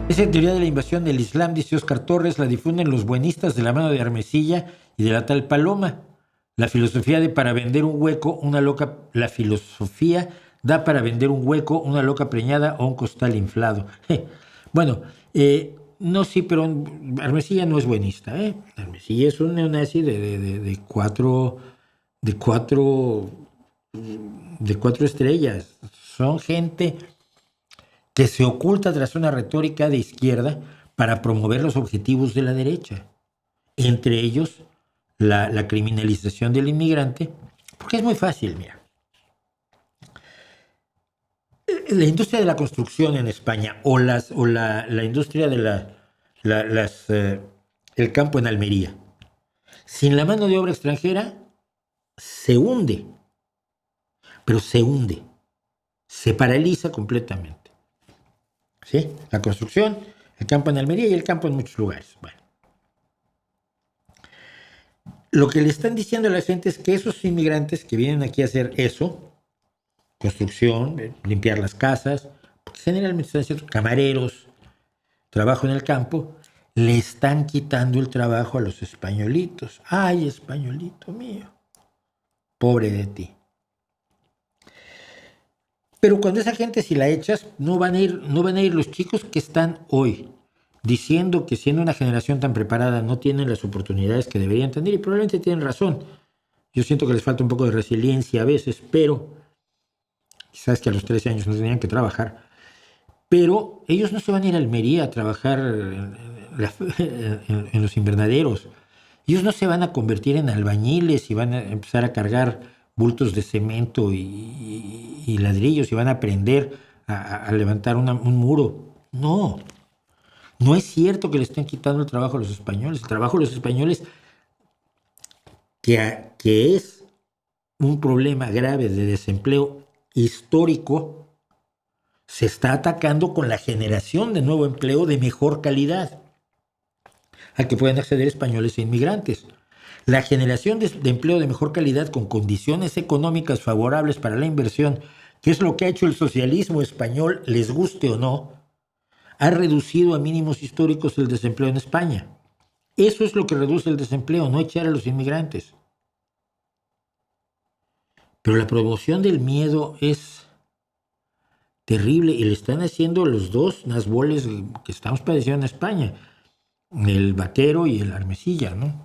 Esa teoría de la invasión del Islam, dice Óscar Torres, la difunden los buenistas de la mano de Armesilla y de la tal Paloma. La filosofía de para vender un hueco, una loca, la filosofía da para vender un hueco, una loca preñada o un costal inflado. Bueno, no, sí, pero Armesilla no es buenista, ¿eh? Armesilla es un neonazi de cuatro, de cuatro estrellas. Son gente que se oculta tras una retórica de izquierda para promover los objetivos de la derecha, entre ellos la criminalización del inmigrante, porque es muy fácil, mira. La industria de la construcción en España o la industria de el campo en Almería, sin la mano de obra extranjera, se hunde, pero se hunde, se paraliza completamente. ¿Sí? La construcción, el campo en Almería y el campo en muchos lugares. Bueno. Lo que le están diciendo a la gente es que esos inmigrantes que vienen aquí a hacer eso, construcción, limpiar las casas, porque generalmente están haciendo camareros, trabajo en el campo, le están quitando el trabajo a los españolitos. Ay, españolito mío, pobre de ti. Pero cuando esa gente, si la echas, no van a ir los chicos que están hoy diciendo que siendo una generación tan preparada no tienen las oportunidades que deberían tener, y probablemente tienen razón. Yo siento que les falta un poco de resiliencia a veces, pero quizás que a los 13 años no tenían que trabajar. Pero ellos no se van a ir a Almería a trabajar en los invernaderos. Ellos no se van a convertir en albañiles y van a empezar a cargar bultos de cemento y ladrillos y van a aprender a levantar un muro. No, no es cierto que le estén quitando el trabajo a los españoles. El trabajo a los españoles, que es un problema grave de desempleo histórico, se está atacando con la generación de nuevo empleo de mejor calidad al que pueden acceder españoles e inmigrantes. La generación de empleo de mejor calidad con condiciones económicas favorables para la inversión, que es lo que ha hecho el socialismo español, les guste o no, ha reducido a mínimos históricos el desempleo en España. Eso es lo que reduce el desempleo, no echar a los inmigrantes. Pero la promoción del miedo es terrible y le están haciendo los dos nasboles que estamos padeciendo en España, el Vaquero y el Armesilla, ¿no?